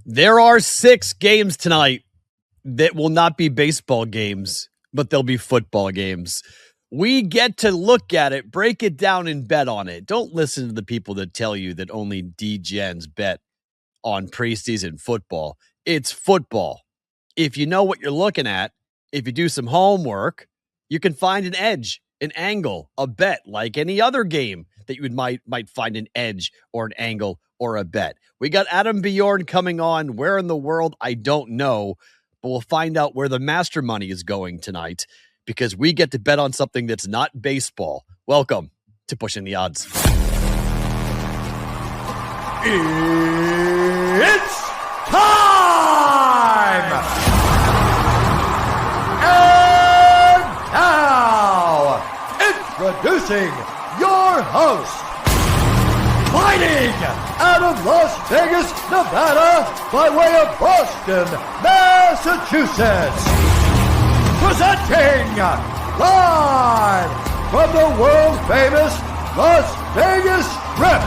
There are 6 games tonight that will not be baseball games, but they'll be football games. We get to look at it, break it down, and bet on it. Don't listen to the people that tell you that only D-Gens bet on preseason football. It's football. If you know what you're looking at, if you do some homework, you can find an edge, an angle, a bet like any other game that you might find an edge or an angle or a bet. We got Adam Bjorn coming on. Where in the world? I don't know, but we'll find out where the master money is going tonight because we get to bet on something that's not baseball. Welcome to Pushing the Odds. It's time! And now, introducing your host, fighting out of Las Vegas, Nevada, by way of Boston, Massachusetts, presenting live from the world-famous Las Vegas Strip.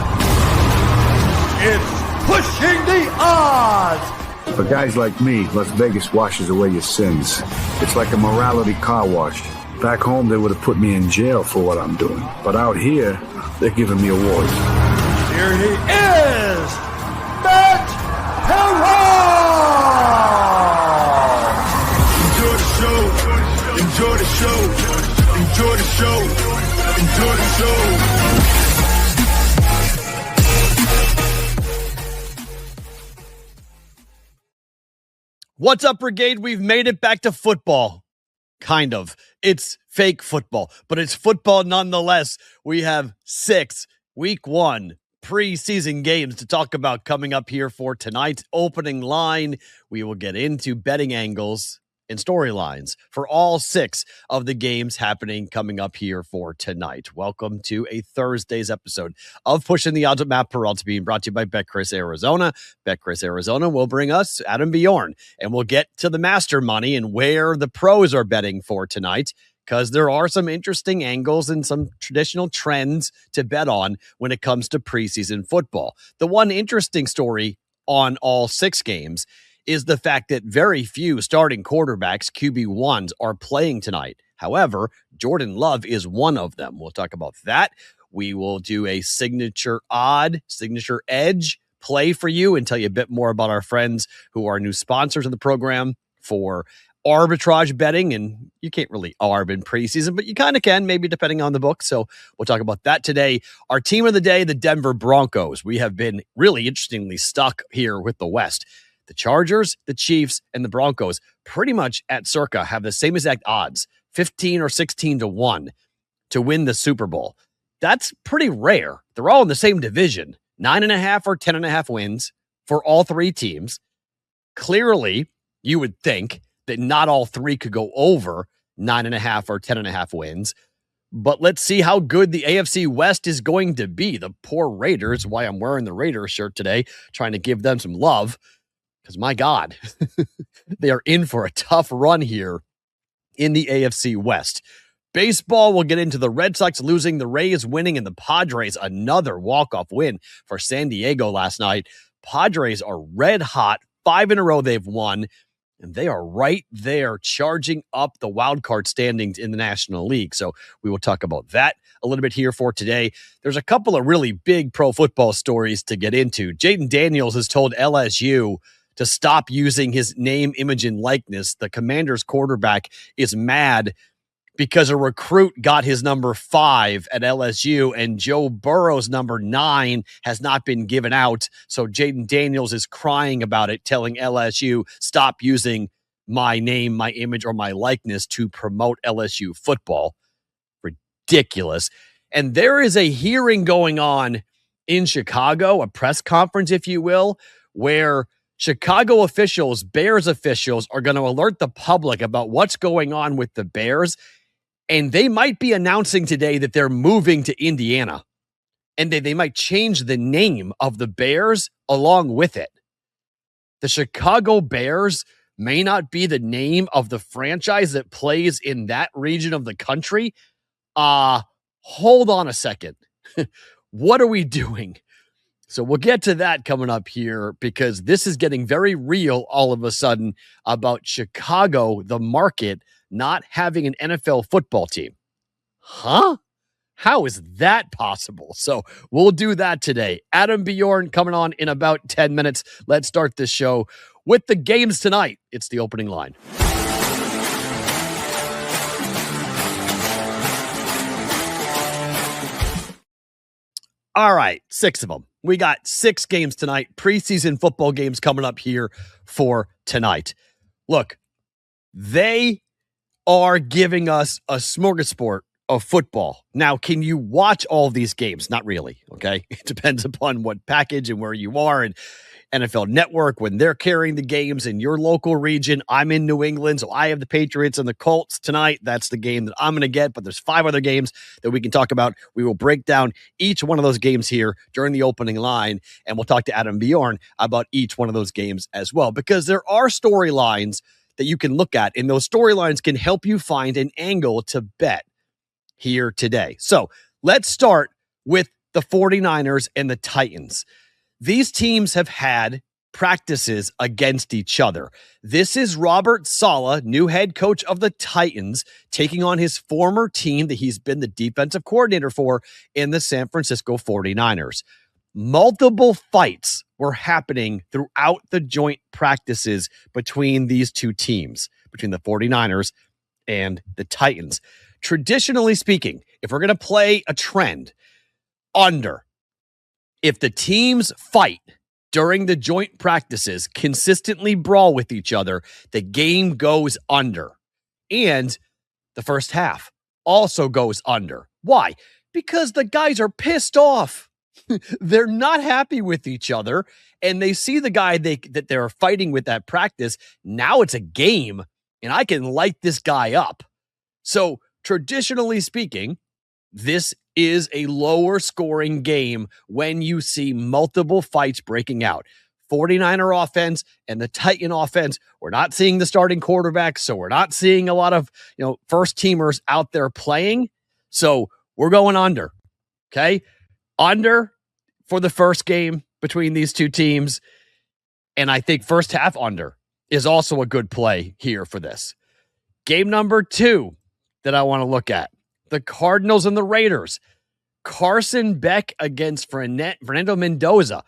It's Pushing the Odds. For guys like me, Las Vegas washes away your sins. It's like a morality car wash. Back home, they would have put me in jail for what I'm doing. But out here, they're giving me awards. Here he is, Matt Perrault. Enjoy the show. Enjoy the show. Enjoy the show. What's up, Brigade? We've made it back to football. Kind of. It's fake football, but it's football nonetheless. We have 6 week 1 preseason games to talk about coming up here for tonight's opening line. We will get into betting angles and storylines for all 6 of the games happening coming up here for tonight. Welcome to a Thursday's episode of Pushing the Odds with Matt Perrault, being brought to you by BetCris Arizona. BetCris Arizona will bring us Adam Bjorn, and we'll get to the master money and where the pros are betting for tonight, because there are some interesting angles and some traditional trends to bet on when it comes to preseason football. The one interesting story on all 6 games is the fact that very few starting quarterbacks, QB1s, are playing tonight. However, Jordan Love is one of them. We'll talk about that. We will do a signature edge play for you and tell you a bit more about our friends who are new sponsors of the program for arbitrage betting. And you can't really arb in preseason, but you kind of can, maybe depending on the book. So we'll talk about that today. Our team of the day, the Denver Broncos. We have been really interestingly stuck here with the West. The Chargers, the Chiefs, and the Broncos pretty much at circa have the same exact odds, 15 or 16 to 1 to win the Super Bowl. That's pretty rare. They're all in the same division, 9.5 or 10.5 wins for all 3 teams. Clearly, you would think that not all 3 could go over 9.5 or 10.5 wins. But let's see how good the AFC West is going to be. The poor Raiders, why I'm wearing the Raiders shirt today, trying to give them some love. Because, my God, they are in for a tough run here in the AFC West. Baseball, we'll get into the Red Sox losing, the Rays winning, and the Padres, another walk-off win for San Diego last night. Padres are red hot. 5 in a row they've won, and they are right there charging up the wild card standings in the National League. So we will talk about that a little bit here for today. There's a couple of really big pro football stories to get into. Jayden Daniels has told LSU to stop using his name, image, and likeness. The Commanders quarterback is mad because a recruit got his number 5 at LSU and Joe Burrow's number 9 has not been given out. So Jayden Daniels is crying about it, telling LSU, stop using my name, my image, or my likeness to promote LSU football. Ridiculous. And there is a hearing going on in Chicago, a press conference, if you will, where Chicago officials, Bears officials, are going to alert the public about what's going on with the Bears. And they might be announcing today that they're moving to Indiana. And they might change the name of the Bears along with it. The Chicago Bears may not be the name of the franchise that plays in that region of the country. Hold on a second. What are we doing? So we'll get to that coming up here because this is getting very real all of a sudden about Chicago, the market, not having an NFL football team. Huh? How is that possible? So we'll do that today. Adam Bjorn coming on in about 10 minutes. Let's start this show with the games tonight. It's the opening line. All right, 6 of them. We got 6 games tonight, preseason football games coming up here for tonight. Look, they are giving us a smorgasbord of football. Now, can you watch all of these games? Not really, okay? It depends upon what package and where you are, and NFL Network, when they're carrying the games in your local region. I'm in New England, so I have the Patriots and the Colts tonight. That's the game that I'm going to get, but there's 5 other games that we can talk about. We will break down each one of those games here during the opening line, and we'll talk to Adam Bjorn about each one of those games as well, because there are storylines that you can look at, and those storylines can help you find an angle to bet here today. So let's start with the 49ers and the Titans. These teams have had practices against each other. This is Robert Saleh, new head coach of the Titans, taking on his former team that he's been the defensive coordinator for in the San Francisco 49ers. Multiple fights were happening throughout the joint practices between these two teams, between the 49ers and the Titans. Traditionally speaking, if we're going to play a trend, under. If the teams fight during the joint practices, consistently brawl with each other, the game goes under. And the first half also goes under. Why? Because the guys are pissed off. They're not happy with each other, and they see the guy that they're fighting with at practice. Now it's a game, and I can light this guy up. So traditionally speaking, this is a lower scoring game when you see multiple fights breaking out. 49er offense and the Titan offense, we're not seeing the starting quarterback, so we're not seeing a lot of, first teamers out there playing. So we're going under. Okay? Under for the first game between these two teams. And I think first half under is also a good play here for this. Game number 2 that I want to look at. The Cardinals and the Raiders. Carson Beck against Fernando Mendoza.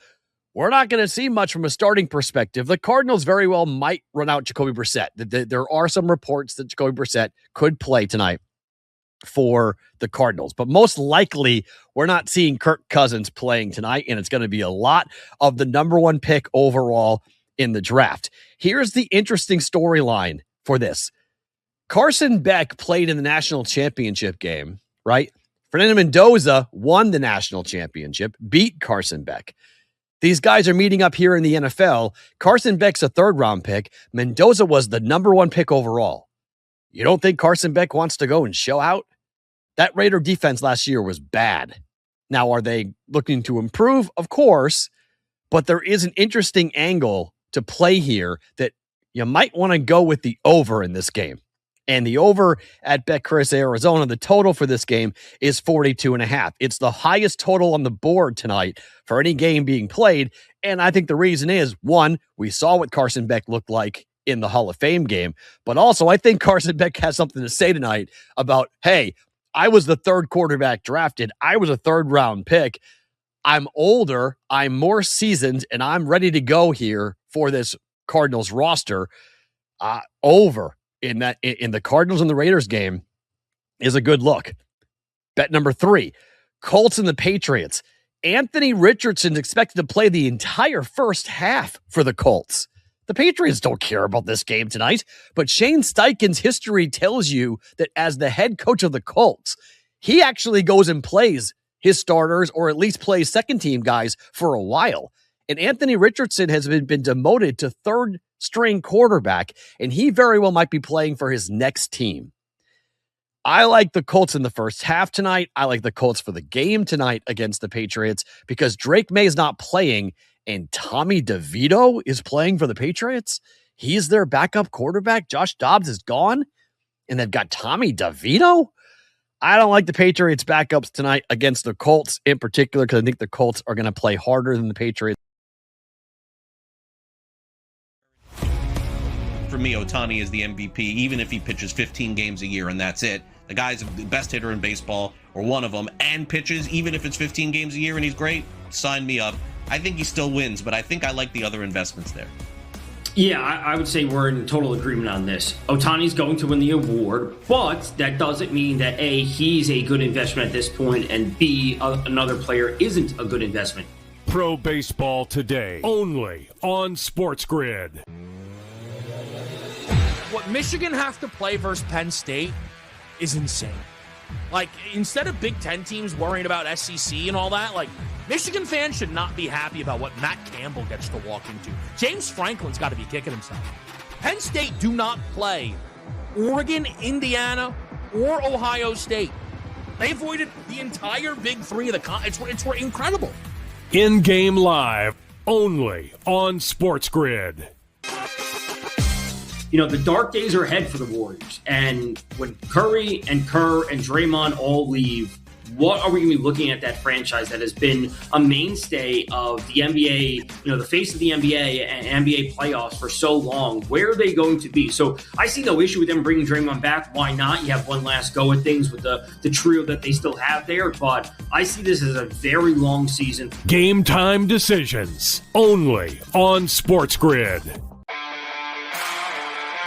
We're not going to see much from a starting perspective. The Cardinals very well might run out Jacoby Brissett. There are some reports that Jacoby Brissett could play tonight for the Cardinals, but most likely we're not seeing Kirk Cousins playing tonight, and it's going to be a lot of the number 1 pick overall in the draft. Here's the interesting storyline for this. Carson Beck played in the national championship game, right? Fernando Mendoza won the national championship, beat Carson Beck. These guys are meeting up here in the NFL. Carson Beck's a 3rd-round pick. Mendoza was the number 1 pick overall. You don't think Carson Beck wants to go and show out? That Raider defense last year was bad. Now, are they looking to improve? Of course, but there is an interesting angle to play here that you might want to go with the over in this game. And the over at BetCris Arizona, the total for this game is 42.5. It's the highest total on the board tonight for any game being played. And I think the reason is, 1, we saw what Carson Beck looked like in the Hall of Fame game. But also, I think Carson Beck has something to say tonight about, hey, I was the 3rd quarterback drafted. I was a 3rd-round pick. I'm older. I'm more seasoned, and I'm ready to go here for this Cardinals roster. Over in the Cardinals and the Raiders game is a good look. Bet number 3, Colts and the Patriots. Anthony Richardson's expected to play the entire first half for the Colts. The Patriots don't care about this game tonight, but Shane Steichen's history tells you that as the head coach of the Colts, he actually goes and plays his starters, or at least plays second-team guys for a while. And Anthony Richardson has been demoted to 3rd-string quarterback, and he very well might be playing for his next team. I like the Colts in the first half tonight. I like the Colts for the game tonight against the Patriots because Drake May is not playing, and Tommy DeVito is playing for the Patriots. He's their backup quarterback. Josh Dobbs is gone, and they've got Tommy DeVito. I don't like the Patriots backups tonight against the Colts in particular because I think the Colts are going to play harder than the Patriots. For me, Ohtani is the MVP, even if he pitches 15 games a year and that's it. The guy's the best hitter in baseball, or one of them, and pitches, even if it's 15 games a year and he's great, sign me up. I think he still wins, but I think I like the other investments there. Yeah, I would say we're in total agreement on this. Ohtani's going to win the award, but that doesn't mean that A, he's a good investment at this point, and B, another player isn't a good investment. Pro Baseball Today, only on SportsGrid. What Michigan have to play versus Penn State is insane. Like, instead of Big Ten teams worrying about SEC and all that, like, Michigan fans should not be happy about what Matt Campbell gets to walk into. James Franklin's got to be kicking himself. Penn State do not play Oregon, Indiana, or Ohio State. They avoided the entire Big Three of the it's incredible. In-game live, only on SportsGrid. You know, the dark days are ahead for the Warriors. And when Curry and Kerr and Draymond all leave, what are we going to be looking at that franchise that has been a mainstay of the NBA, you know, the face of the NBA and NBA playoffs for so long? Where are they going to be? So I see no issue with them bringing Draymond back. Why not? You have one last go at things with the trio that they still have there. But I see this as a very long season. Game time decisions, only on SportsGrid.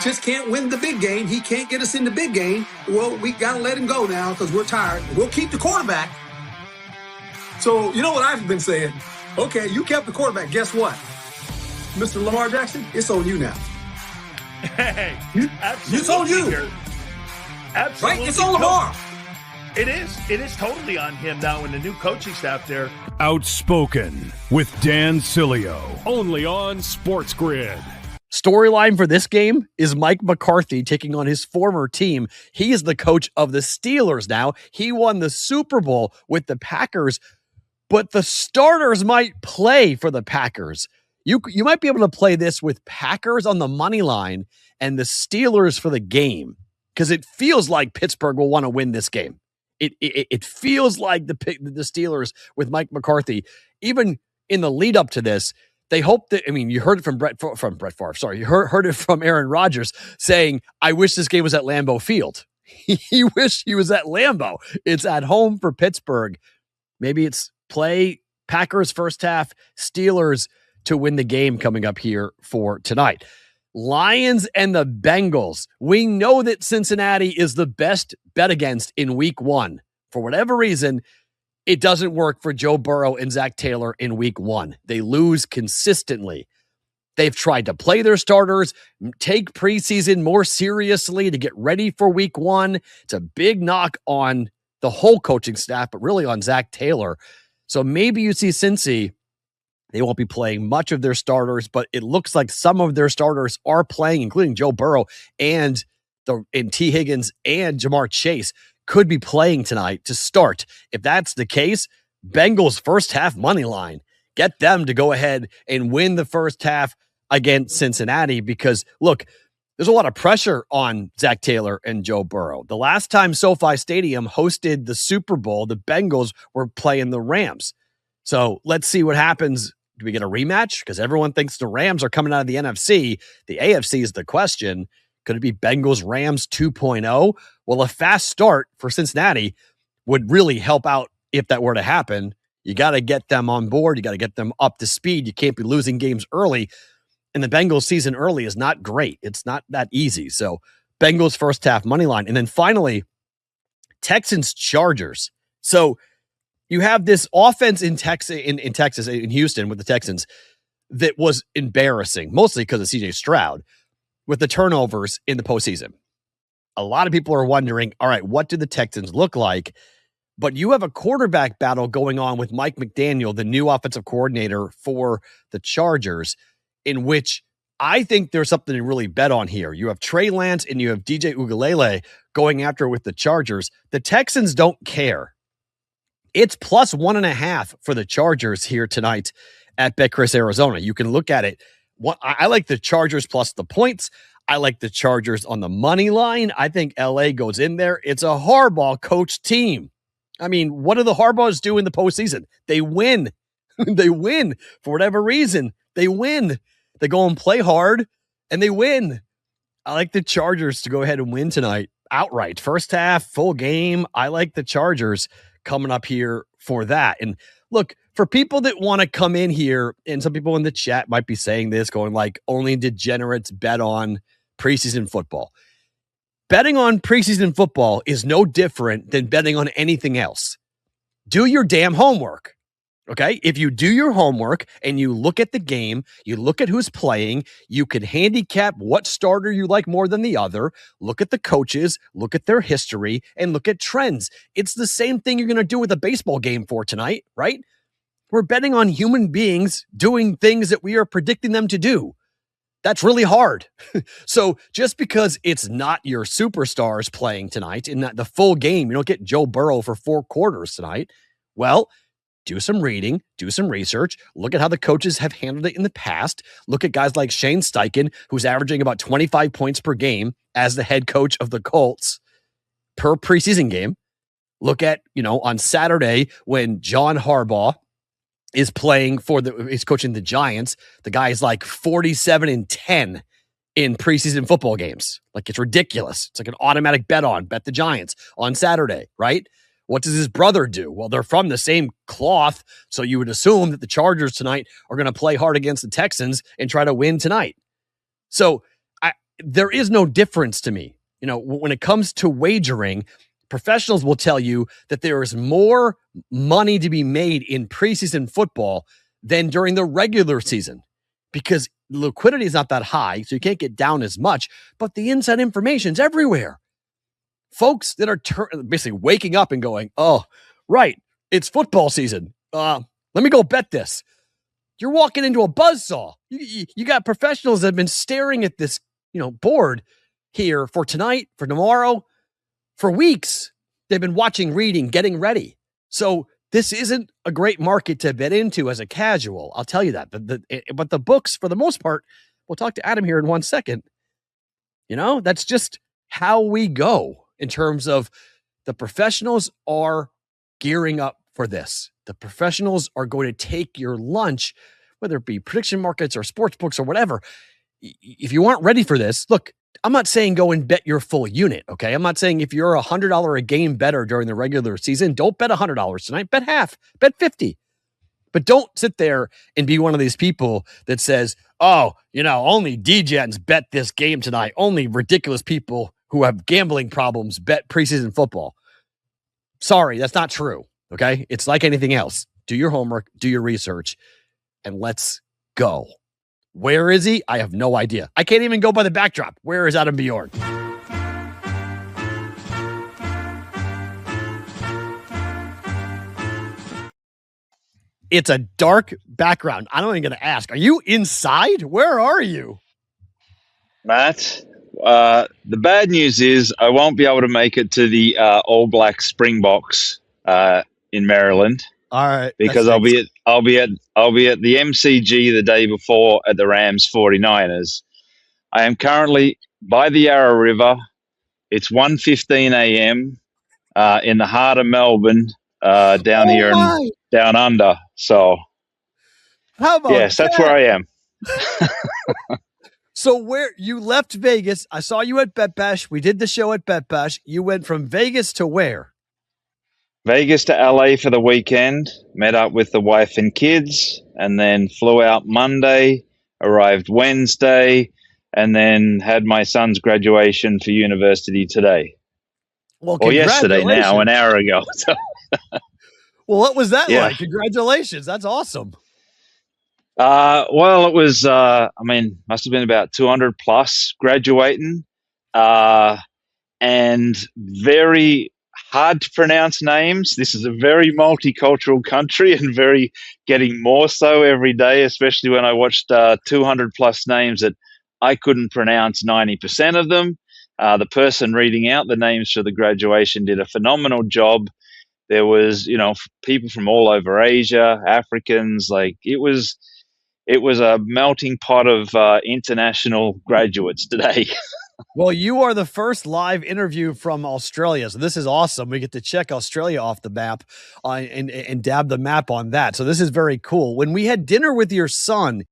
Just can't win the big game. He can't get us in the big game. Well, we got to let him go now because we're tired. We'll keep the quarterback. So, you know what I've been saying? Okay, you kept the quarterback. Guess what? Mr. Lamar Jackson, it's on you now. Hey, absolutely. It's on you. Absolutely. Right? It's on Lamar. It is. It is totally on him now and the new coaching staff there. Outspoken with Dan Cilio, only on SportsGrid. Storyline for this game is Mike McCarthy taking on his former team. He is the coach of the Steelers now. He won the Super Bowl with the Packers, but the starters might play for the Packers. You might be able to play this with Packers on the money line and the Steelers for the game because it feels like Pittsburgh will want to win this game. It feels like the Steelers with Mike McCarthy, even in the lead up to this. They hope that, I mean, you heard it from Brett Favre. Sorry, you heard it from Aaron Rodgers saying, I wish this game was at Lambeau Field. He wished he was at Lambeau. It's at home for Pittsburgh. Maybe it's play Packers first half, Steelers to win the game coming up here for tonight. Lions and the Bengals. We know that Cincinnati is the best bet against in week one. For whatever reason, it doesn't work for Joe Burrow and Zach Taylor in week one. They lose consistently. They've tried to play their starters, take preseason more seriously to get ready for week one. It's a big knock on the whole coaching staff, but really on Zach Taylor. So maybe you see Cincy, they won't be playing much of their starters, but it looks like some of their starters are playing, including Joe Burrow and T. Higgins and Jamar Chase could be playing tonight to start. If that's the case, Bengals first half money line. Get them to go ahead and win the first half against Cincinnati because, look, there's a lot of pressure on Zach Taylor and Joe Burrow. The last time SoFi Stadium hosted the Super Bowl, the Bengals were playing the Rams. So let's see what happens. Do we get a rematch? Because everyone thinks the Rams are coming out of the NFC. The AFC is the question. Could it be Bengals Rams 2.0? Well, a fast start for Cincinnati would really help out if that were to happen. You got to get them on board. You got to get them up to speed. You can't be losing games early. And the Bengals season early is not great. It's not that easy. So Bengals first half money line. And then finally, Texans Chargers. So you have this offense in Texas, in Houston with the Texans that was embarrassing, mostly because of CJ Stroud with the turnovers in the postseason. A lot of people are wondering, all right, what do the Texans look like? But you have a quarterback battle going on with Mike McDaniel, the new offensive coordinator for the Chargers, in which I think there's something to really bet on here. You have Trey Lance and you have DJ Uiagalelei going after with the Chargers. The Texans don't care. It's plus 1.5 for the Chargers here tonight at BetCris Arizona. You can look at it. I like the Chargers plus the points. I like the Chargers on the money line. I think LA goes in there. It's a Harbaugh coach team. I mean, what do the Harbaughs do in the postseason? They win. They win for whatever reason. They win. They go and play hard and they win. I like the Chargers to go ahead and win tonight outright. First half, full game. I like the Chargers coming up here for that. And look, for people that want to come in here, and some people in the chat might be saying this, going like, only degenerates bet on preseason football. Betting on preseason football is no different than betting on anything else. Do your damn homework. Okay? If you do your homework and you look at the game, you look at who's playing, you can handicap what starter you like more than the other, look at the coaches, look at their history, and look at trends. It's the same thing you're going to do with a baseball game for tonight, right? We're betting on human beings doing things that we are predicting them to do. That's really hard. So just because it's not your superstars playing tonight in the full game, you don't get Joe Burrow for 4 quarters tonight. Well, do some reading, do some research, look at how the coaches have handled it in the past. Look at guys like Shane Steichen, who's averaging about 25 points per game as the head coach of the Colts per preseason game. Look at, on Saturday when John Harbaugh is playing he's coaching the Giants. The guy is like 47-10 in preseason football games. Like, it's ridiculous. It's like an automatic bet the Giants on Saturday, right? What does his brother do? Well, they're from the same cloth, so you would assume that the Chargers tonight are going to play hard against the Texans and try to win tonight. So there is no difference to me. When it comes to wagering, professionals will tell you that there is more money to be made in preseason football than during the regular season because liquidity is not that high, so you can't get down as much, but the inside information is everywhere. Folks that are basically waking up and going, oh, right, it's football season. Let me go bet this. You're walking into a buzzsaw. You got professionals that have been staring at this, board here for tonight, for tomorrow, for weeks. They've been watching, reading, getting ready. So this isn't a great market to bet into as a casual. I'll tell you that. But the books, for the most part, we'll talk to Adam here in 1 second. That's just how we go. In terms of the professionals are gearing up for this. The professionals are going to take your lunch, whether it be prediction markets or sports books or whatever. If you aren't ready for this, look, I'm not saying go and bet your full unit, okay? I'm not saying if you're $100 a game better during the regular season, don't bet $100 tonight, bet half, bet 50. But don't sit there and be one of these people that says, oh, only degens bet this game tonight. Only ridiculous people who have gambling problems bet preseason football. Sorry, that's not true, okay? It's like anything else. Do your homework, do your research, and let's go. Where is he? I have no idea. I can't even go by the backdrop. Where is Adam Bjorn? It's a dark background. I'm not even going to ask. Are you inside? Where are you? Matt, the bad news is I won't be able to make it to the All Black Springboks in Maryland. All right, because I'll be at the MCG the day before at the Rams 49ers. I am currently by the Yarra River. It's 1:15 a.m. In the heart of Melbourne, down here and down under. So, how about yes, that's where I am. So where you left Vegas, I saw you at Bet Bash. We did the show at Bet Bash. You went from Vegas to where? Vegas to LA for the weekend, met up with the wife and kids, and then flew out Monday, arrived Wednesday, and then had my son's graduation for university today. Well, or yesterday now, an hour ago. So. Well, what was that like? Congratulations. That's awesome. Well, it was, must have been about 200 plus graduating, and very hard to pronounce names. This is a very multicultural country and very getting more so every day, especially when I watched 200 plus names that I couldn't pronounce 90% of them. The person reading out the names for the graduation did a phenomenal job. There was, people from all over Asia, Africans, it was it was a melting pot of international graduates today. Well, you are the first live interview from Australia, so this is awesome. We get to check Australia off the map and dab the map on that. So this is very cool. When we had dinner with your son,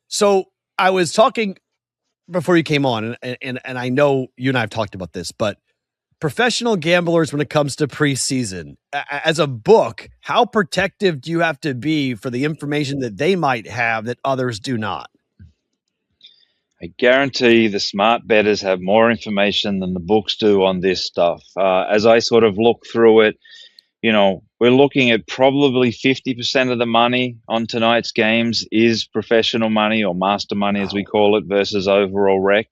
so I was talking before you came on, and I know you and I have talked about this, but professional gamblers, when it comes to preseason, as a book, how protective do you have to be for the information that they might have that others do not? I guarantee the smart bettors have more information than the books do on this stuff. As I sort of look through it, we're looking at probably 50% of the money on tonight's games is professional money, or master money as we call it, versus overall rec.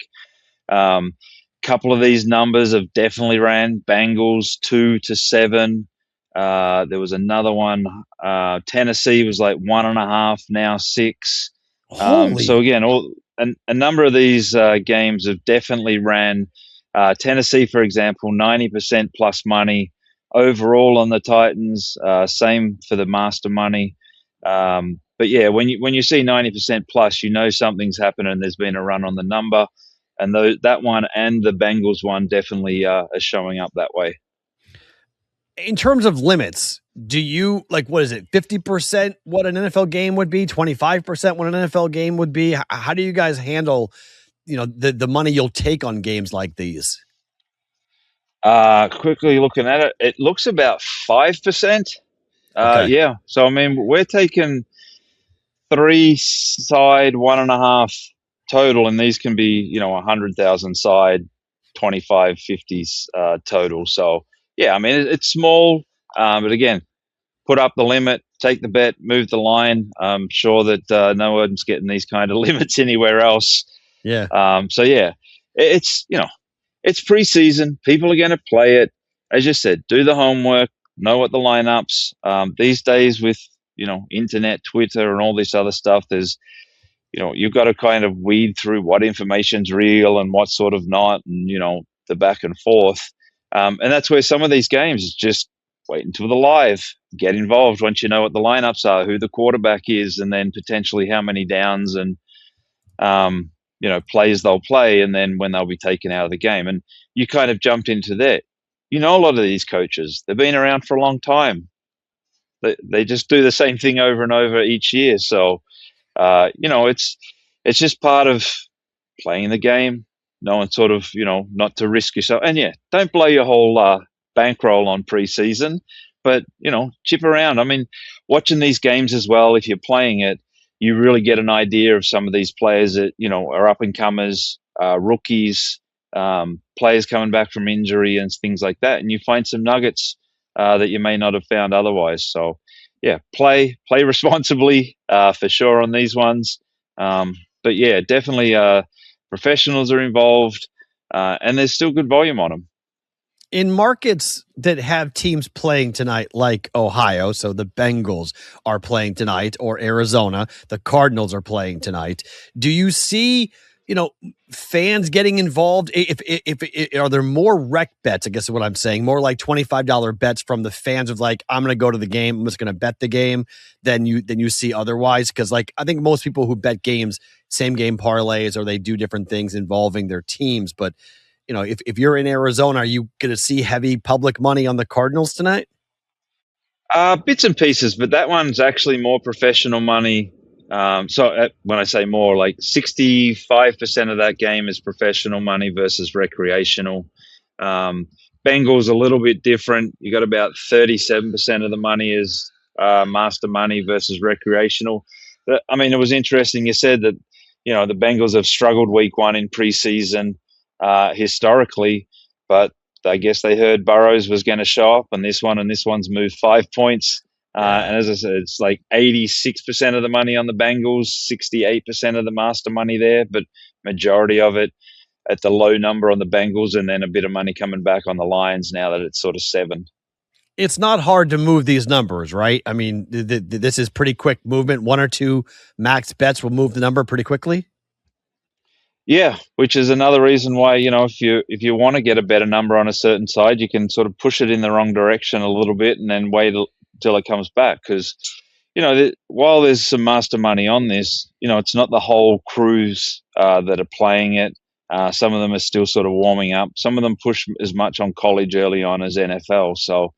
Couple of these numbers have definitely ran. Bengals 2-7. There was another one. Tennessee was like 1.5, now 6. So again, a number of these games have definitely ran. Tennessee, for example, 90% plus money overall on the Titans. Same for the master money. But yeah, when you see 90% plus, something's happened and there's been a run on the number. And that one and the Bengals one definitely are showing up that way. In terms of limits, do you what is it? 50% what an NFL game would be, 25% what an NFL game would be? How do you guys handle, the money you'll take on games like these? Quickly looking at it, it looks about 5%. Okay. Yeah. So, I mean, we're taking 3 side, 1.5 total, and these can be, 100,000 side, 25, 50s total. So, yeah, I mean, it's small, but again, put up the limit, take the bet, move the line. I'm sure that no one's getting these kind of limits anywhere else. Yeah. So, yeah, it's preseason. People are going to play it. As you said, do the homework, know what the lineups. These days with, internet, Twitter, and all this other stuff, there's, you've got to kind of weed through what information's real and what's sort of not, and, the back and forth. And that's where some of these games is just wait until the live, get involved once you know what the lineups are, who the quarterback is, and then potentially how many downs and, plays they'll play, and then when they'll be taken out of the game. And you kind of jumped into that. A lot of these coaches, they've been around for a long time. They just do the same thing over and over each year. So, it's just part of playing the game, knowing sort of, not to risk yourself. And yeah, don't blow your whole bankroll on preseason, but, chip around. I mean, watching these games as well, if you're playing it, you really get an idea of some of these players that, are up-and-comers, rookies, players coming back from injury and things like that. And you find some nuggets that you may not have found otherwise. So, yeah, play responsibly for sure on these ones. But, yeah, definitely professionals are involved, and there's still good volume on them. In markets that have teams playing tonight, like Ohio, so the Bengals are playing tonight, or Arizona, the Cardinals are playing tonight. Do you see, fans getting involved? If are there more rec bets? I guess is what I'm saying. More like $25 bets from the fans of like, I'm going to go to the game, I'm just going to bet the game. Than you see otherwise, because like I think most people who bet games, same game parlays, or they do different things involving their teams, but. If you're in Arizona, are you going to see heavy public money on the Cardinals tonight? Bits and pieces, but that one's actually more professional money. When I say more, like 65% of that game is professional money versus recreational. Bengals a little bit different. You got about 37% of the money is master money versus recreational. I mean, it was interesting. You said that, the Bengals have struggled week one in preseason. Historically, but I guess they heard Burrows was going to show up, and this one's moved 5 points. And as I said, it's like 86% of the money on the Bengals, 68% of the master money there, but majority of it at the low number on the Bengals, and then a bit of money coming back on the Lions now that it's sort of 7. It's not hard to move these numbers, right? I mean, this is pretty quick movement. 1 or 2 max bets will move the number pretty quickly. Yeah, which is another reason why, if you want to get a better number on a certain side, you can sort of push it in the wrong direction a little bit and then wait till it comes back. Because, while there's some master money on this, it's not the whole crews that are playing it. Some of them are still sort of warming up. Some of them push as much on college early on as NFL. So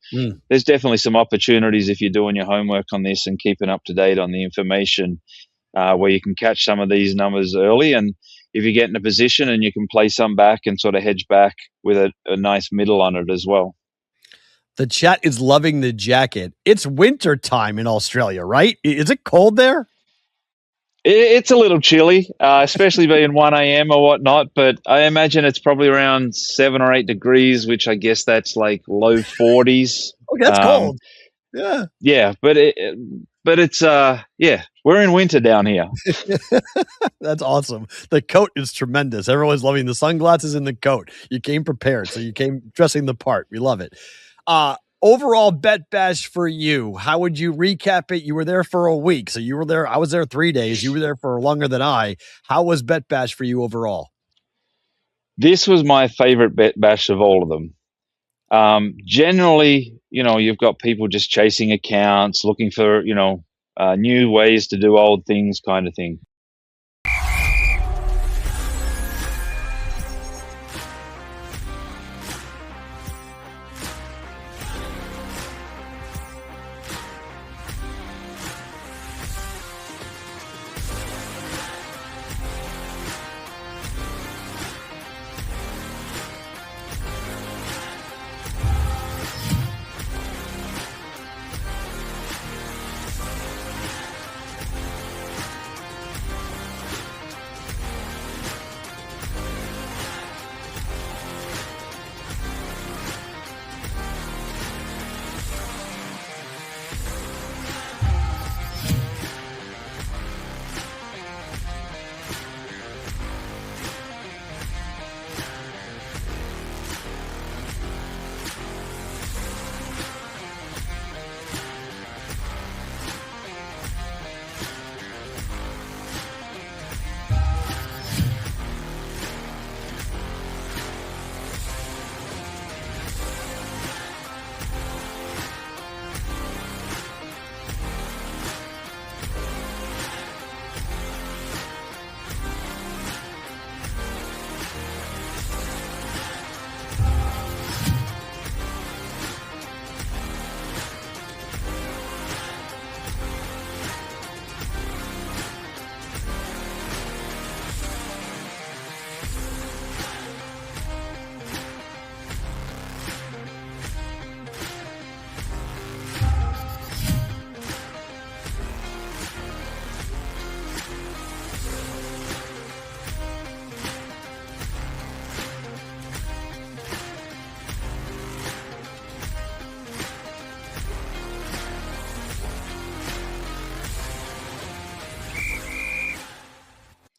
there's definitely some opportunities if you're doing your homework on this and keeping up to date on the information where you can catch some of these numbers early. And if you get in a position and you can play some back and sort of hedge back with a nice middle on it as well. The chat is loving the jacket. It's winter time in Australia, right? Is it cold there? It's a little chilly, especially being 1 a.m. or whatnot, but I imagine it's probably around 7 or 8 degrees, which I guess that's like low 40s. Okay, that's cold. Yeah. Yeah, but it's we're in winter down here. That's awesome. The coat is tremendous. Everyone's loving the sunglasses and the coat. You came prepared, so you came dressing the part. We love it. Overall bet bash for you. How would you recap it? You were there for a week, so you were there. I was there 3 days. You were there for longer than I. How was bet bash for you overall? This was my favorite bet bash of all of them. Generally, you've got people just chasing accounts, looking for, new ways to do old things kind of thing.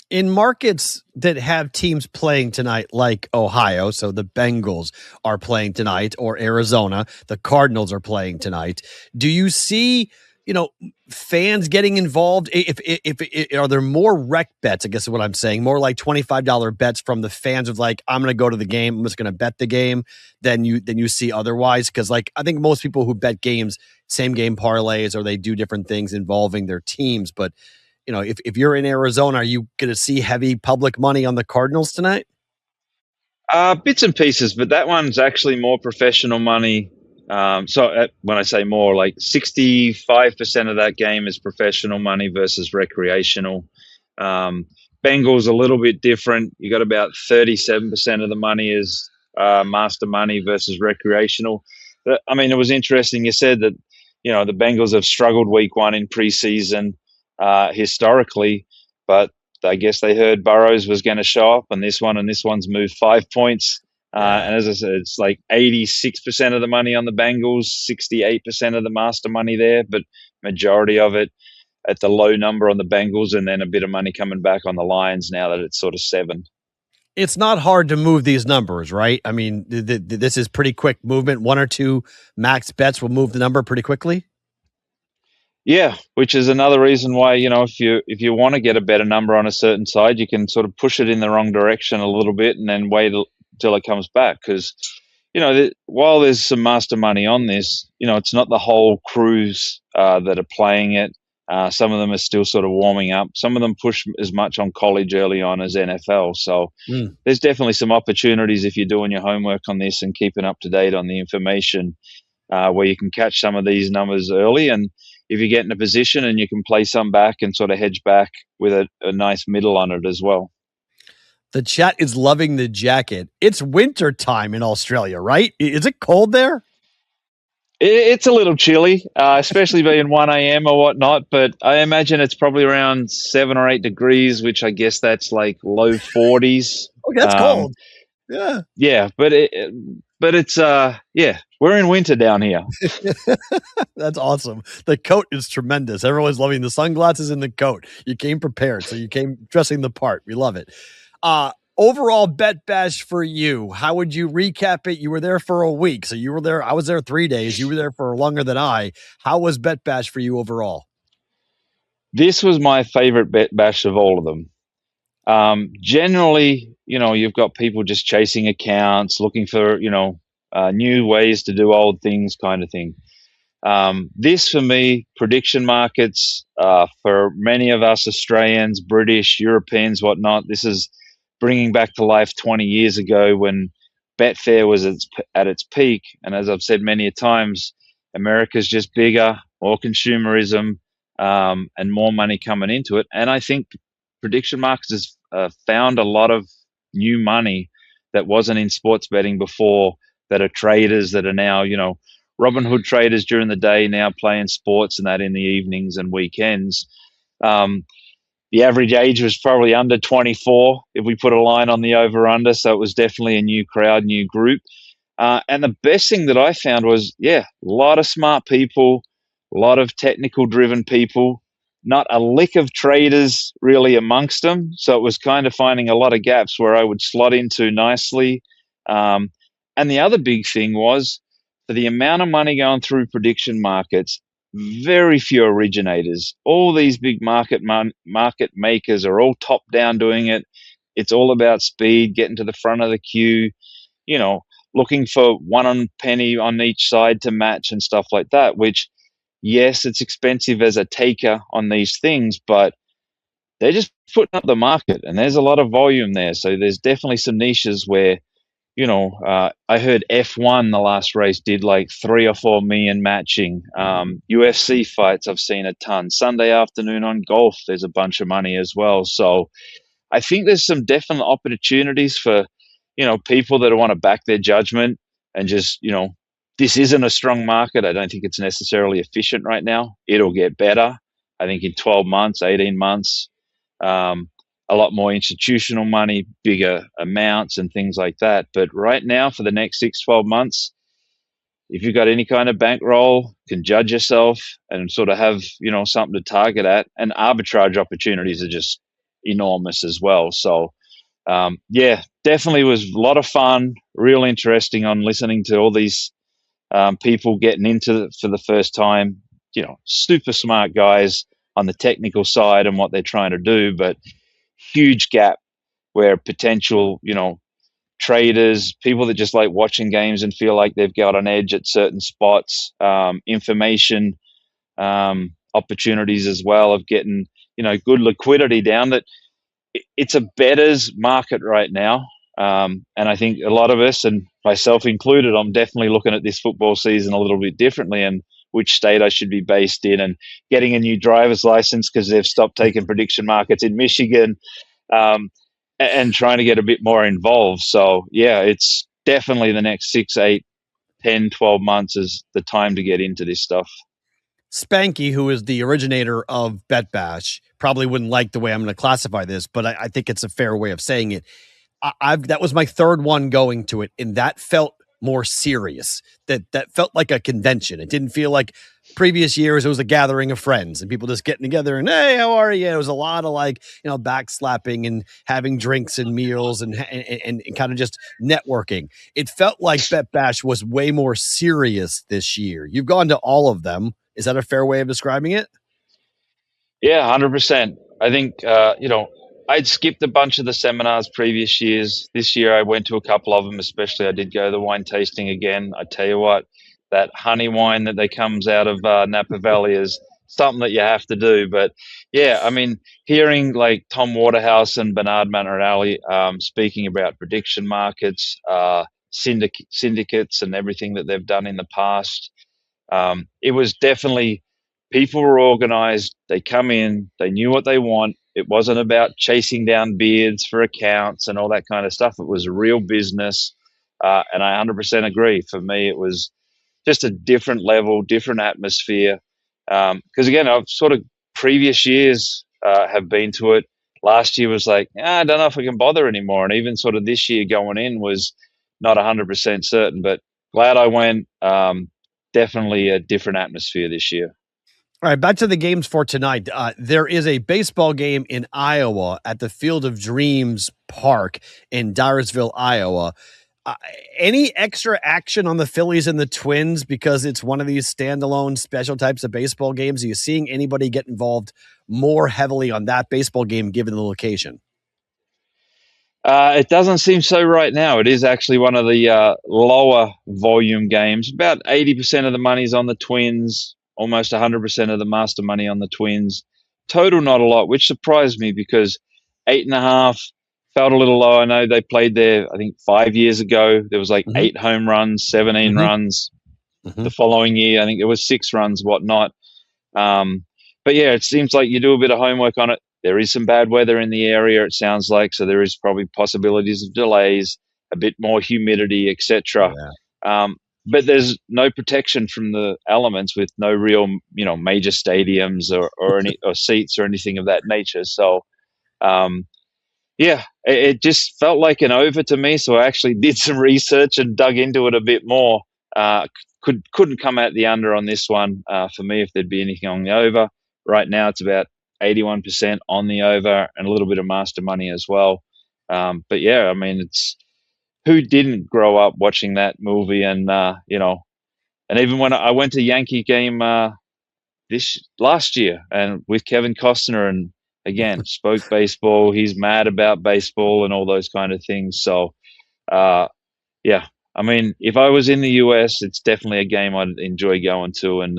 In markets that have teams playing tonight, like Ohio, so the Bengals are playing tonight, or Arizona, the Cardinals are playing tonight. Do you see, fans getting involved? If are there more rec bets? I guess is what I'm saying. More like $25 bets from the fans of like, I'm going to go to the game, I'm just going to bet the game. Than you see otherwise, because like I think most people who bet games, same game parlays, or they do different things involving their teams, but. If you're in Arizona, are you going to see heavy public money on the Cardinals tonight? Bits and pieces, but that one's actually more professional money. When I say more, like 65% of that game is professional money versus recreational. Bengals a little bit different. You got about 37% of the money is master money versus recreational. I mean, it was interesting. You said that, the Bengals have struggled week one in preseason historically, but I guess they heard Burrows was going to show up, and this one's moved 5 points. And as I said, it's like 86% of the money on the Bengals, 68% of the master money there, but majority of it at the low number on the Bengals, and then a bit of money coming back on the Lions now that it's sort of 7. It's not hard to move these numbers, right? I mean, this is pretty quick movement. One or two max bets will move the number pretty quickly. Yeah, which is another reason why, if you want to get a better number on a certain side, you can sort of push it in the wrong direction a little bit and then wait till it comes back. Because, while there's some master money on this, it's not the whole crews that are playing it. Some of them are still sort of warming up. Some of them push as much on college early on as NFL. So there's definitely some opportunities if you're doing your homework on this and keeping up to date on the information where you can catch some of these numbers early. And if you get in a position and you can play some back and sort of hedge back with a nice middle on it as well. The chat is loving the jacket. It's winter time in Australia, right? Is it cold there? It's a little chilly, especially being 1 a.m. or whatnot, but I imagine it's probably around 7 or 8 degrees, which I guess that's like low 40s. Okay, that's cold. Yeah. Yeah, but it's we're in winter down here. That's awesome. The coat is tremendous. Everyone's loving the sunglasses and the coat. You came prepared, so you came dressing the part. We love it. Overall bet bash for you. How would you recap it? You were there for a week, so you were there. I was there 3 days. You were there for longer than I. How was bet bash for you overall? This was my favorite bet bash of all of them. Generally, you've got people just chasing accounts, looking for, new ways to do old things kind of thing. This, for me, prediction markets, for many of us Australians, British, Europeans, whatnot, this is bringing back to life 20 years ago when Betfair was at its peak. And as I've said many a times, America's just bigger, more consumerism, and more money coming into it. And I think prediction markets has found a lot of new money that wasn't in sports betting before, that are traders that are now, Robin Hood traders during the day, now playing sports and that in the evenings and weekends. The average age was probably under 24 if we put a line on the over-under, so it was definitely a new crowd, new group. And the best thing that I found was, a lot of smart people, a lot of technical-driven people, not a lick of traders really amongst them. So it was kind of finding a lot of gaps where I would slot into nicely. And the other big thing was, for the amount of money going through prediction markets, very few originators. All these big market makers are all top down doing it. It's all about speed, getting to the front of the queue, looking for one penny on each side to match and stuff like that, which, yes, it's expensive as a taker on these things, but they're just putting up the market and there's a lot of volume there. So there's definitely some niches where, I heard F1, the last race, did like 3 or 4 million matching. UFC fights, I've seen a ton. Sunday afternoon on golf, there's a bunch of money as well. So I think there's some definite opportunities for, people that want to back their judgment and just, this isn't a strong market. I don't think it's necessarily efficient right now. It'll get better. I think in 12 months, 18 months, a lot more institutional money, bigger amounts and things like that. But right now, for the next 6-12 months, if you've got any kind of bankroll, can judge yourself and sort of have, something to target at, and arbitrage opportunities are just enormous as well. So, yeah, definitely was a lot of fun, real interesting on listening to all these people getting into it for the first time. Super smart guys on the technical side and what they're trying to do, but huge gap where potential, traders, people that just like watching games and feel like they've got an edge at certain spots, information opportunities as well of getting, good liquidity down. That it's a bettor's market right now. And I think a lot of us, and myself included, I'm definitely looking at this football season a little bit differently and which state I should be based in, and getting a new driver's license because they've stopped taking prediction markets in Michigan, and trying to get a bit more involved. So, yeah, it's definitely the next 6, 8, 10, 12 months is the time to get into this stuff. Spanky, who is the originator of Bet Bash, probably wouldn't like the way I'm going to classify this, but I think it's a fair way of saying it. That was my third one going to it, and that felt more serious. That felt like a convention. It didn't feel like previous years. It was a gathering of friends and people just getting together and, hey, how are you? It was a lot of backslapping and having drinks and meals and kind of just networking. It felt like Bet Bash was way more serious this year. You've gone to all of them. Is that a fair way of describing it? Yeah, 100%. I think, I'd skipped a bunch of the seminars previous years. This year I went to a couple of them, especially I did go to the wine tasting again. I tell you what, that honey wine that comes out of Napa Valley is something that you have to do. But yeah, I mean, hearing like Tom Waterhouse and Bernard Manarelli speaking about prediction markets, syndicates and everything that they've done in the past, it was definitely, people were organized. They come in, they knew what they want. It wasn't about chasing down beards for accounts and all that kind of stuff. It was real business. And I 100% agree. For me, it was just a different level, different atmosphere. Because again, I've sort of previous years have been to it. Last year was like, I don't know if I can bother anymore. And even sort of this year going in was not 100% certain, but glad I went. Definitely a different atmosphere this year. All right, back to the games for tonight. There is a baseball game in Iowa at the Field of Dreams Park in Dyersville, Iowa. Any extra action on the Phillies and the Twins because it's one of these standalone special types of baseball games? Are you seeing anybody get involved more heavily on that baseball game given the location? It doesn't seem so right now. It is actually one of the lower volume games. About 80% of the money's on the Twins. Almost 100% of the master money on the Twins. Total, not a lot, which surprised me because 8.5 felt a little low. I know they played there, I think 5 years ago. There was like 8 home runs, 17 runs. The following year, I think it was 6 runs, whatnot. But yeah, it seems like you do a bit of homework on it. There is some bad weather in the area, it sounds like. So there is probably possibilities of delays, a bit more humidity, etc. Yeah. But there's no protection from the elements with no real, major stadiums or any or seats or anything of that nature. So, yeah, it just felt like an over to me. So I actually did some research and dug into it a bit more. Couldn't come out the under on this one for me if there'd be anything on the over. Right now it's about 81% on the over and a little bit of master money as well. But yeah, I mean, it's, who didn't grow up watching that movie? And, and even when I went to Yankee game this last year and with Kevin Costner, and again, spoke baseball, he's mad about baseball and all those kind of things. So, yeah, I mean, if I was in the US, it's definitely a game I'd enjoy going to and,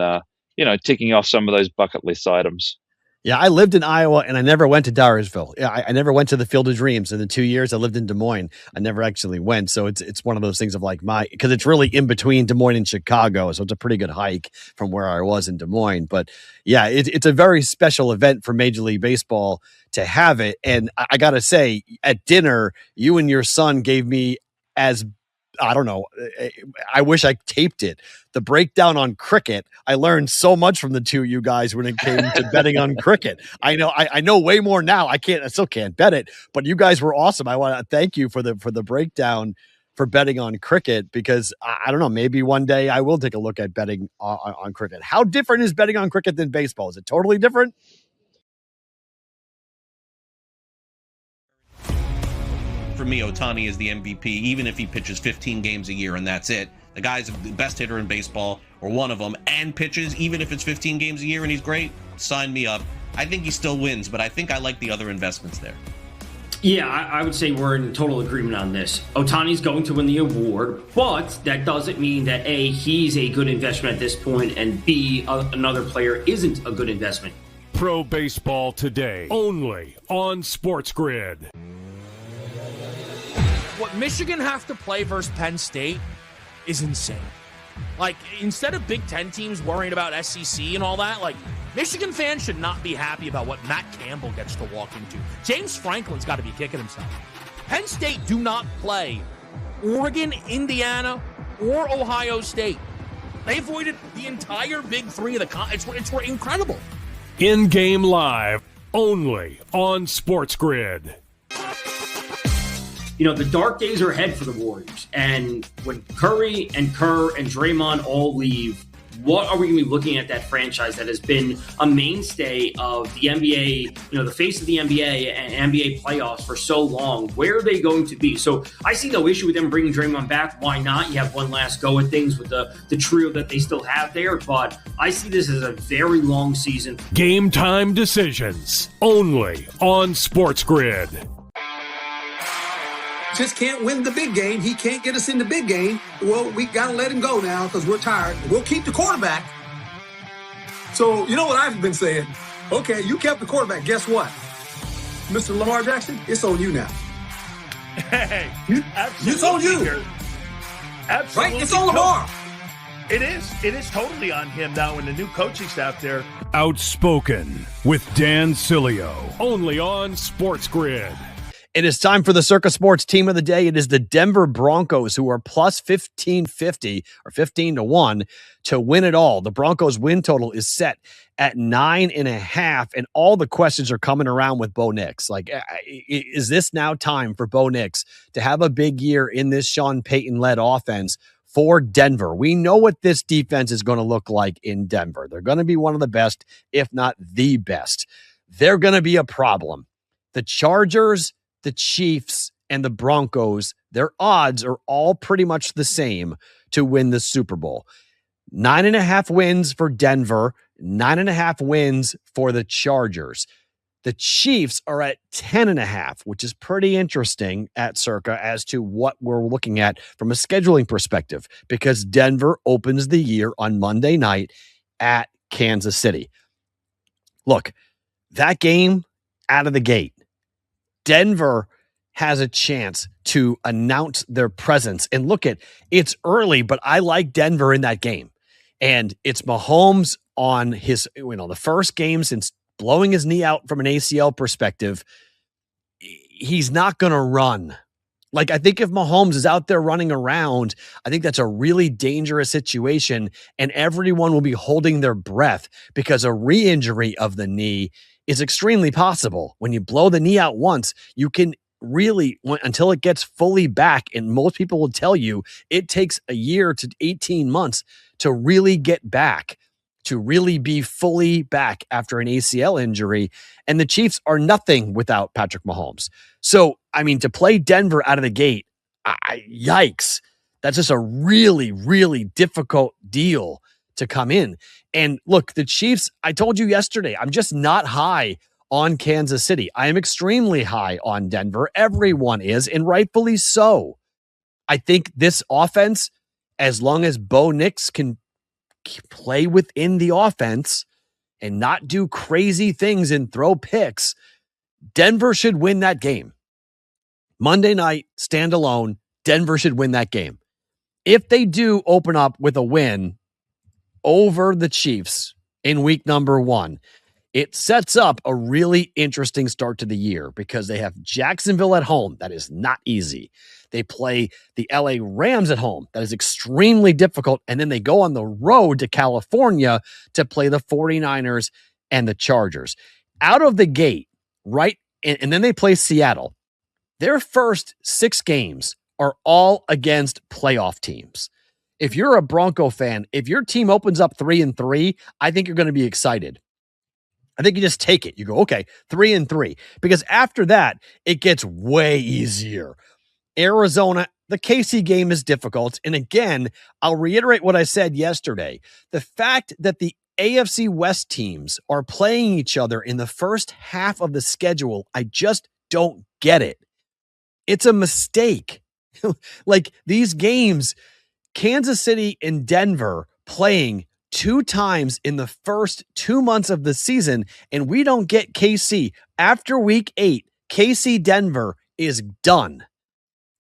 ticking off some of those bucket list items. Yeah, I lived in Iowa and I never went to Dyersville. Yeah, I never went to the Field of Dreams in the 2 years I lived in Des Moines. I never actually went. So it's one of those things of like because it's really in between Des Moines and Chicago. So it's a pretty good hike from where I was in Des Moines. But yeah, it's a very special event for Major League Baseball to have it. And I got to say, at dinner, you and your son gave me I don't know. I wish I taped it. The breakdown on cricket. I learned so much from the two of you guys when it came to betting on cricket. I know way more now. I still can't bet it, but you guys were awesome. I want to thank you for the breakdown for betting on cricket because I don't know. Maybe one day I will take a look at betting on cricket. How different is betting on cricket than baseball? Is it totally different? for me, Ohtani is the MVP, even if he pitches 15 games a year and that's it. The guy's the best hitter in baseball, or one of them, and pitches, even if it's 15 games a year and he's great, sign me up. I think he still wins, but I think I like the other investments there. Yeah, I would say we're in total agreement on this. Ohtani's going to win the award, but that doesn't mean that A, he's a good investment at this point, and B, another player isn't a good investment. Pro Baseball Today, only on SportsGrid. What Michigan have to play versus Penn State is insane. Like, instead of Big Ten teams worrying about SEC and all that, like, Michigan fans should not be happy about what Matt Campbell gets to walk into. James Franklin's got to be kicking himself. Penn State do not play Oregon, Indiana, or Ohio State. They avoided the entire Big Three of the it's incredible. In-game live, only on SportsGrid. You know, the dark days are ahead for the Warriors. And when Curry and Kerr and Draymond all leave, what are we going to be looking at that franchise that has been a mainstay of the NBA, you know, the face of the NBA and NBA playoffs for so long? Where are they going to be? So I see no issue with them bringing Draymond back. Why not? You have one last go at things with the trio that they still have there. But I see this as a very long season. Game time decisions, only on SportsGrid. Just can't win the big game. He can't get us in the big game. Well, we got to let him go now because we're tired. We'll keep the quarterback. So, you know what I've been saying? Okay, you kept the quarterback. Guess what? Mr. Lamar Jackson, it's on you now. Hey, absolutely. It's on you. Absolutely. Right? It's on Lamar. It is. It is totally on him now and the new coaching staff there. Outspoken with Dan Cilio, only on SportsGrid. It is time for the Circa Sports Team of the Day. It is the Denver Broncos, who are plus 1550 or 15-1 to win it all. The Broncos win total is set at 9.5, and all the questions are coming around with Bo Nix. Like, is this now time for Bo Nix to have a big year in this Sean Payton-led offense for Denver? We know what this defense is going to look like in Denver. They're going to be one of the best, if not the best. They're going to be a problem. The Chargers, the Chiefs, and the Broncos, their odds are all pretty much the same to win the Super Bowl. 9.5 wins for Denver, 9.5 wins for the Chargers. The Chiefs are at 10.5, which is pretty interesting at Circa as to what we're looking at from a scheduling perspective, because Denver opens the year on Monday night at Kansas City. Look, that game out of the gate, Denver has a chance to announce their presence. And look, it's early, but I like Denver in that game. And it's Mahomes on his, the first game since blowing his knee out from an ACL perspective. He's not going to run. Like, I think if Mahomes is out there running around, I think that's a really dangerous situation, and everyone will be holding their breath because a re-injury of the knee is extremely possible. When you blow the knee out once, you can really, until it gets fully back, and most people will tell you it takes a year to 18 months to really get back, to really be fully back after an ACL injury. And the Chiefs are nothing without Patrick Mahomes. So, I mean, to play Denver out of the gate, yikes. That's just a really, really difficult deal to come in. And look, the Chiefs, I told you yesterday, I'm just not high on Kansas City. I am extremely high on Denver. Everyone is, and rightfully so. I think this offense, as long as Bo Nix can play within the offense and not do crazy things and throw picks, Denver should win that game. Monday night, standalone, Denver should win that game. If they do open up with a win over the Chiefs in week number 1, it sets up a really interesting start to the year because they have Jacksonville at home. That is not easy. They play the LA Rams at home. That is extremely difficult. And then they go on the road to California to play the 49ers and the Chargers. Out of the gate, right? And then they play Seattle. Their first 6 games are all against playoff teams. If you're a Bronco fan, if your team opens up 3-3, I think you're going to be excited. I think you just take it. You go, okay, 3-3. Because after that, it gets way easier. Arizona, the KC game is difficult. And again, I'll reiterate what I said yesterday. The fact that the AFC West teams are playing each other in the first half of the schedule, I just don't get it. It's a mistake. Like these games, Kansas City and Denver playing 2 times in the first 2 months of the season, and we don't get KC. After week 8, KC Denver is done.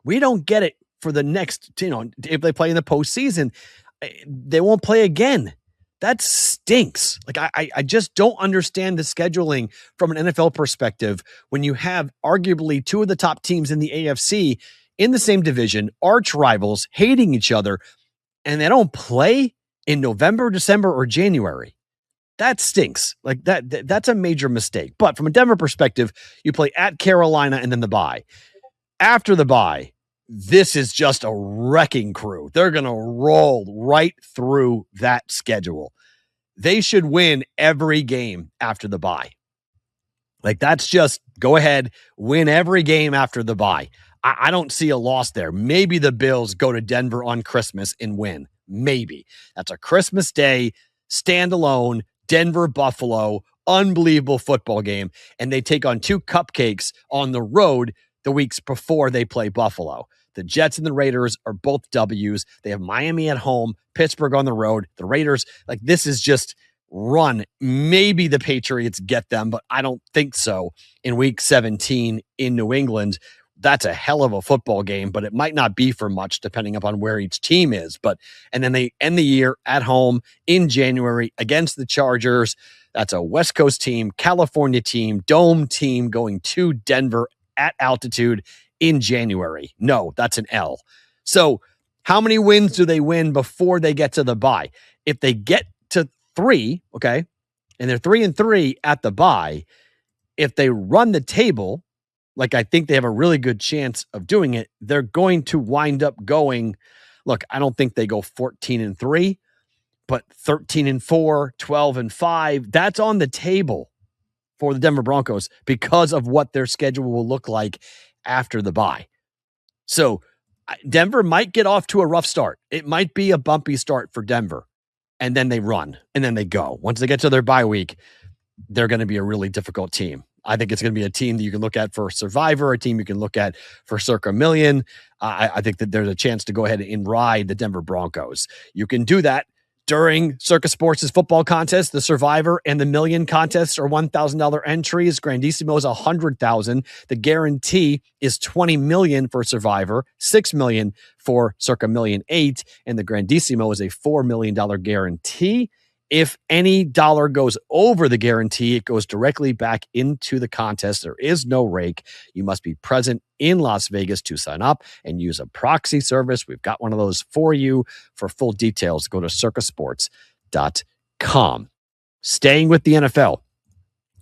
We don't get it for the next, if they play in the postseason, they won't play again. That stinks. Like I just don't understand the scheduling from an NFL perspective when you have arguably 2 of the top teams in the AFC in the same division, arch rivals, hating each other, and they don't play in November, December, or January. That stinks. Like that's a major mistake. But from a Denver perspective, you play at Carolina and then the bye. After the bye, this is just a wrecking crew. They're going to roll right through that schedule. They should win every game after the bye. Like that's just go ahead, win every game after the bye. I don't see a loss there. Maybe the Bills go to Denver on Christmas and win. Maybe. That's a Christmas Day, standalone, Denver, Buffalo, unbelievable football game. And they take on 2 cupcakes on the road the weeks before they play Buffalo. The Jets and the Raiders are both W's. They have Miami at home, Pittsburgh on the road. The Raiders, like this is just run. Maybe the Patriots get them, but I don't think so. In week 17 in New England, that's a hell of a football game, but it might not be for much depending upon where each team is. And then they end the year at home in January against the Chargers. That's a West Coast team, California team, dome team going to Denver at altitude in January. No, that's an L. So how many wins do they win before they get to the bye? If they get to 3, okay, and they're 3-3 at the bye, if they run the table, like I think they have a really good chance of doing it, they're going to wind up going, look, I don't think they go 14-3, but 13-4, 12-5, that's on the table for the Denver Broncos because of what their schedule will look like after the bye. So Denver might get off to a rough start. It might be a bumpy start for Denver, and then they run, and then they go. Once they get to their bye week, they're going to be a really difficult team. I think it's going to be a team that you can look at for Survivor, a team you can look at for Circa Million. I think that there's a chance to go ahead and ride the Denver Broncos. You can do that during Circa Sports' football contest. The Survivor and the Million contests are $1,000 entries. Grandissimo is $100,000. The guarantee is $20 million for Survivor, $6 million for Circa Million 8, and the Grandissimo is a $4 million guarantee. If any dollar goes over the guarantee, it goes directly back into the contest. There is no rake. You must be present in Las Vegas to sign up and use a proxy service. We've got one of those for you. For full details, go to circasports.com. Staying with the NFL,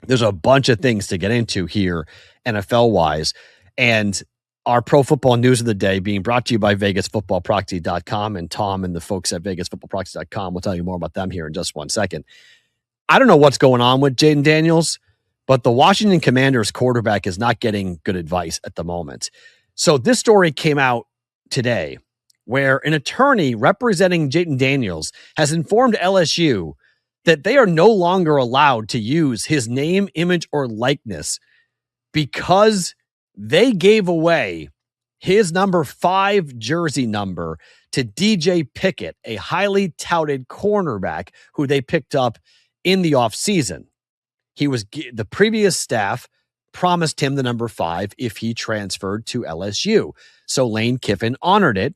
there's a bunch of things to get into here NFL-wise. And our pro football news of the day being brought to you by VegasFootballProxy.com, and Tom and the folks at VegasFootballProxy.com will tell you more about them here in just 1 second. I don't know what's going on with Jayden Daniels, but the Washington Commanders quarterback is not getting good advice at the moment. So this story came out today where an attorney representing Jayden Daniels has informed LSU that they are no longer allowed to use his name, image, or likeness because they gave away his number 5 jersey number to DJ Pickett, a highly touted cornerback who they picked up in the offseason. The previous staff promised him the number 5 if he transferred to LSU. So Lane Kiffin honored it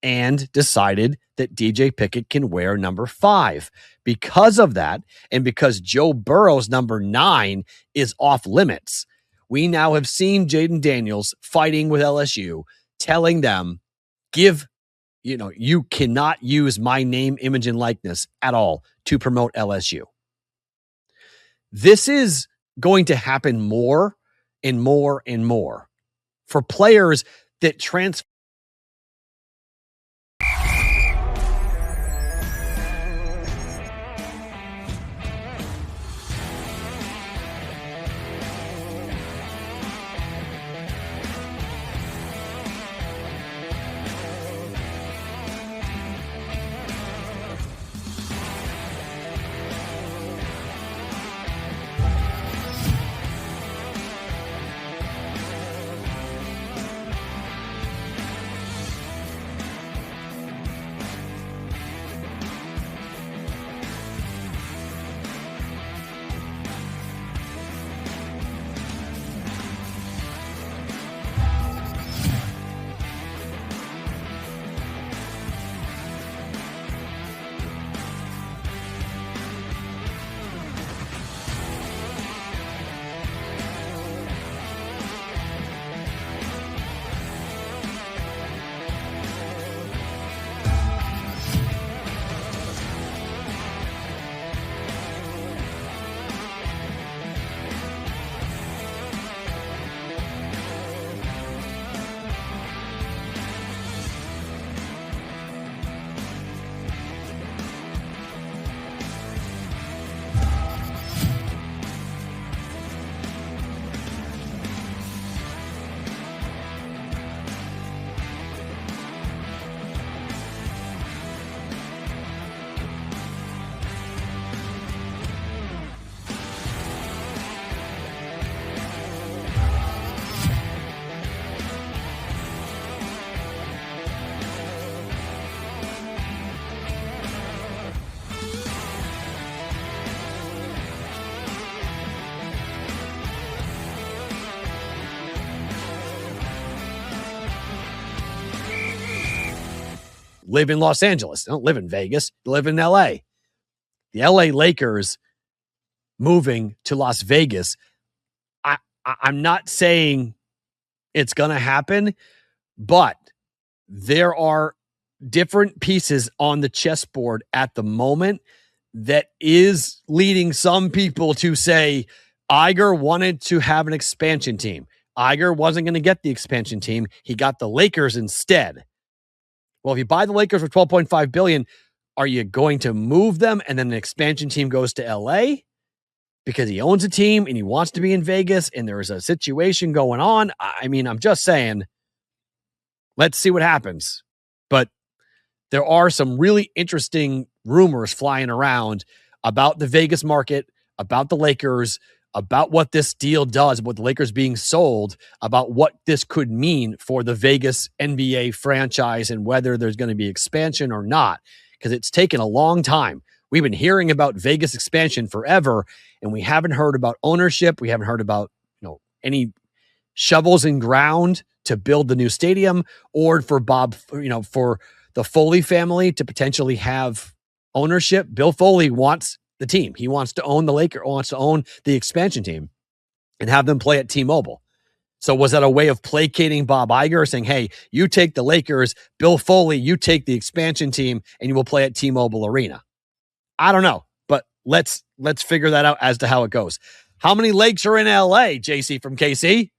and decided that DJ Pickett can wear number 5. Because of that, and because Joe Burrow's number 9 is off limits, we now have seen Jayden Daniels fighting with LSU, telling them, you cannot use my name, image, and likeness at all to promote LSU. This is going to happen more and more and more for players that transfer. live in Los Angeles. They don't live in Vegas. They live in LA. The LA Lakers moving to Las Vegas. I'm not saying it's going to happen, but there are different pieces on the chessboard at the moment that is leading some people to say Iger wanted to have an expansion team. Iger wasn't going to get the expansion team. He got the Lakers instead. Well, if you buy the Lakers for $12.5 billion, are you going to move them and then the expansion team goes to LA because he owns a team and he wants to be in Vegas and there is a situation going on? I mean, I'm just saying, let's see what happens. But there are some really interesting rumors flying around about the Vegas market, about the Lakers, about what this deal does, about the Lakers being sold, about what this could mean for the Vegas NBA franchise and whether there's going to be expansion or not, because it's taken a long time. We've been hearing about Vegas expansion forever, and we haven't heard about ownership. We haven't heard about, any shovels in ground to build the new stadium or for for the Foley family to potentially have ownership. Bill Foley wants the team. He wants to own the Lakers, wants to own the expansion team and have them play at T-Mobile. So was that a way of placating Bob Iger, saying, hey, you take the Lakers, Bill Foley, you take the expansion team, and you will play at T-Mobile Arena? I don't know, but let's figure that out as to how it goes. How many lakes are in LA, JC from KC?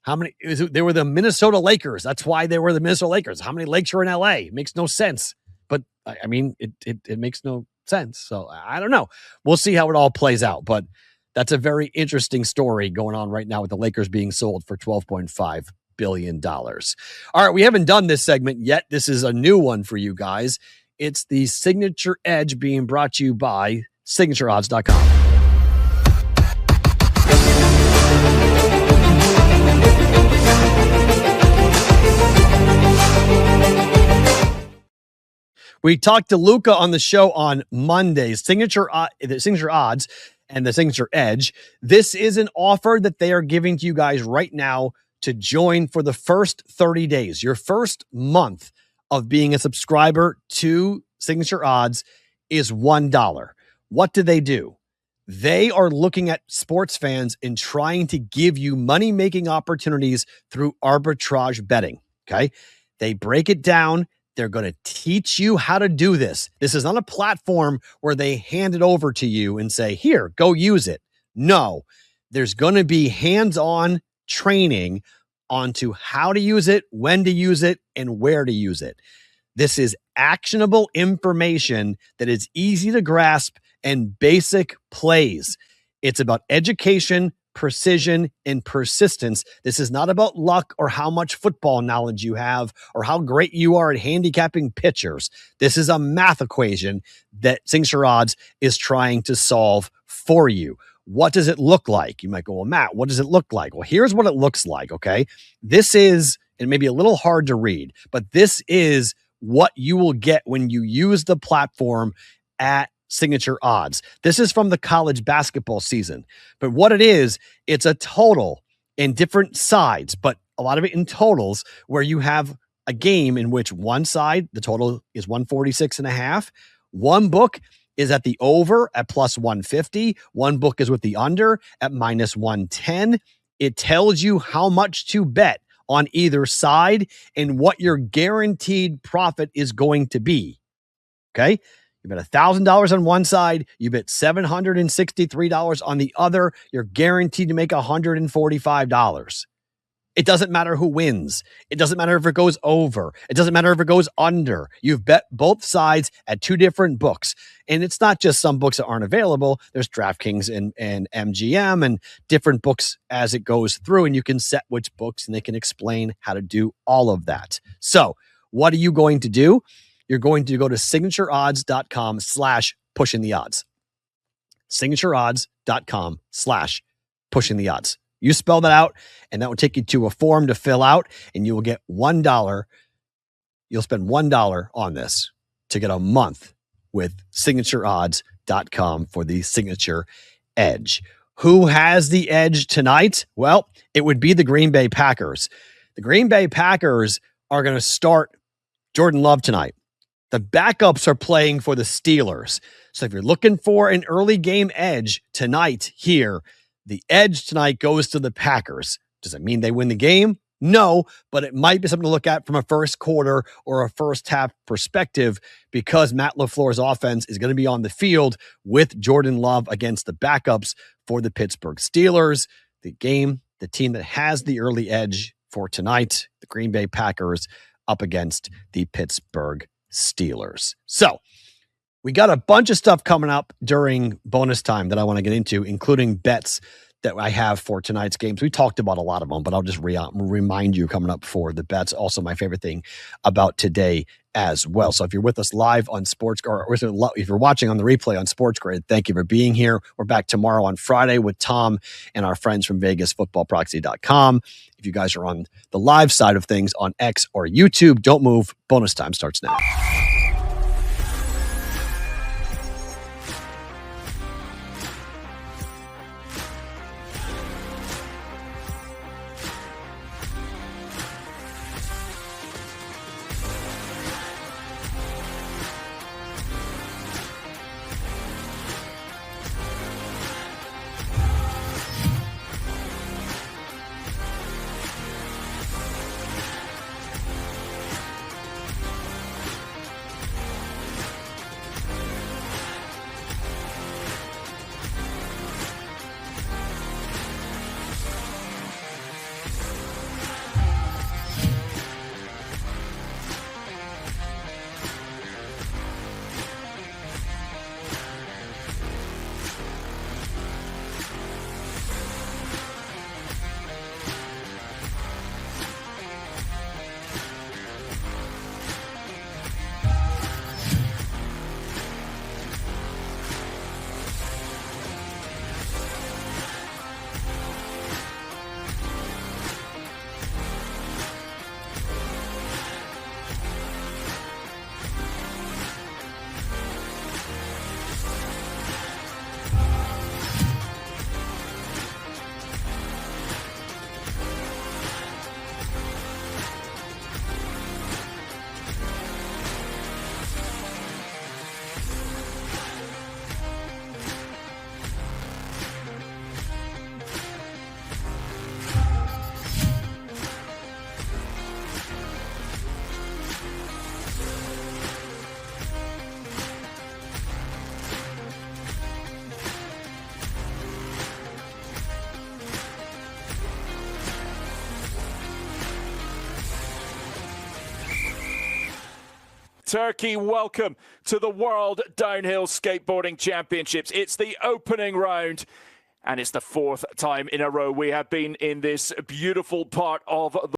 How many? They were the Minnesota Lakers. That's why they were the Minnesota Lakers. How many lakes are in LA? It makes no sense. But I mean, it makes no sense. So I don't know. We'll see how it all plays out. But that's a very interesting story going on right now with the Lakers being sold for $12.5 billion. All right, we haven't done this segment yet. This is a new one for you guys. It's the Signature Edge being brought to you by SignatureOdds.com. We talked to Luca on the show on Mondays. The Signature Odds and the Signature Edge. This is an offer that they are giving to you guys right now to join for the first 30 days. Your first month of being a subscriber to Signature Odds is $1. What do? They are looking at sports fans and trying to give you money-making opportunities through arbitrage betting. Okay? They break it down. They're going to teach you how to do this. This is not a platform where they hand it over to you and say, here, go use it. No, there's going to be hands-on training onto how to use it, when to use it, and where to use it. This is actionable information that is easy to grasp and basic plays. It's about education, precision, and persistence. This is not about luck or how much football knowledge you have or how great you are at handicapping pitchers. This is a math equation that Signature Odds is trying to solve for you. What does it look like? You might go, well, Matt, what does it look like? Well, here's what it looks like, okay? This is, it may be a little hard to read, but this is what you will get when you use the platform at Signature Odds. This is from the college basketball season. But what it is, it's a total in different sides, but a lot of it in totals where you have a game in which one side, the total is 146.5. One book is at the over at plus 150. One book is with the under at minus 110. It tells you how much to bet on either side and what your guaranteed profit is going to be. Okay? You bet $1,000 on one side, you bet $763 on the other, you're guaranteed to make $145. It doesn't matter who wins. It doesn't matter if it goes over. It doesn't matter if it goes under. You've bet both sides at two different books. And it's not just some books that aren't available. There's DraftKings and MGM and different books as it goes through, and you can set which books and they can explain how to do all of that. So what are you going to do? You're going to go to signatureodds.com/pushingtheodds. signatureodds.com/pushingtheodds. You spell that out, and that will take you to a form to fill out, and you will get $1. You'll spend $1 on this to get a month with signatureodds.com for the Signature Edge. Who has the edge tonight? Well, it would be the Green Bay Packers. The Green Bay Packers are going to start Jordan Love tonight. The backups are playing for the Steelers. So if you're looking for an early game edge tonight here, the edge tonight goes to the Packers. Does it mean they win the game? No, but it might be something to look at from a first quarter or a first half perspective because Matt LaFleur's offense is going to be on the field with Jordan Love against the backups for the Pittsburgh Steelers. The team that has the early edge for tonight, the Green Bay Packers up against the Pittsburgh Steelers. So we got a bunch of stuff coming up during bonus time that I want to get into, including bets that I have for tonight's games. We talked about a lot of them, but I'll just remind you coming up for the bets. Also, my favorite thing about today as well. So if you're with us live on Sports, or if you're watching on the replay on SportsGrid, thank you for being here. We're back tomorrow on Friday with Tom and our friends from VegasFootballProxy.com. If you guys are on the live side of things on X or YouTube, don't move. Bonus time starts now. Turkey, welcome to the World Downhill Skateboarding Championships. It's the opening round, and it's the fourth time in a row we have been in this beautiful part of the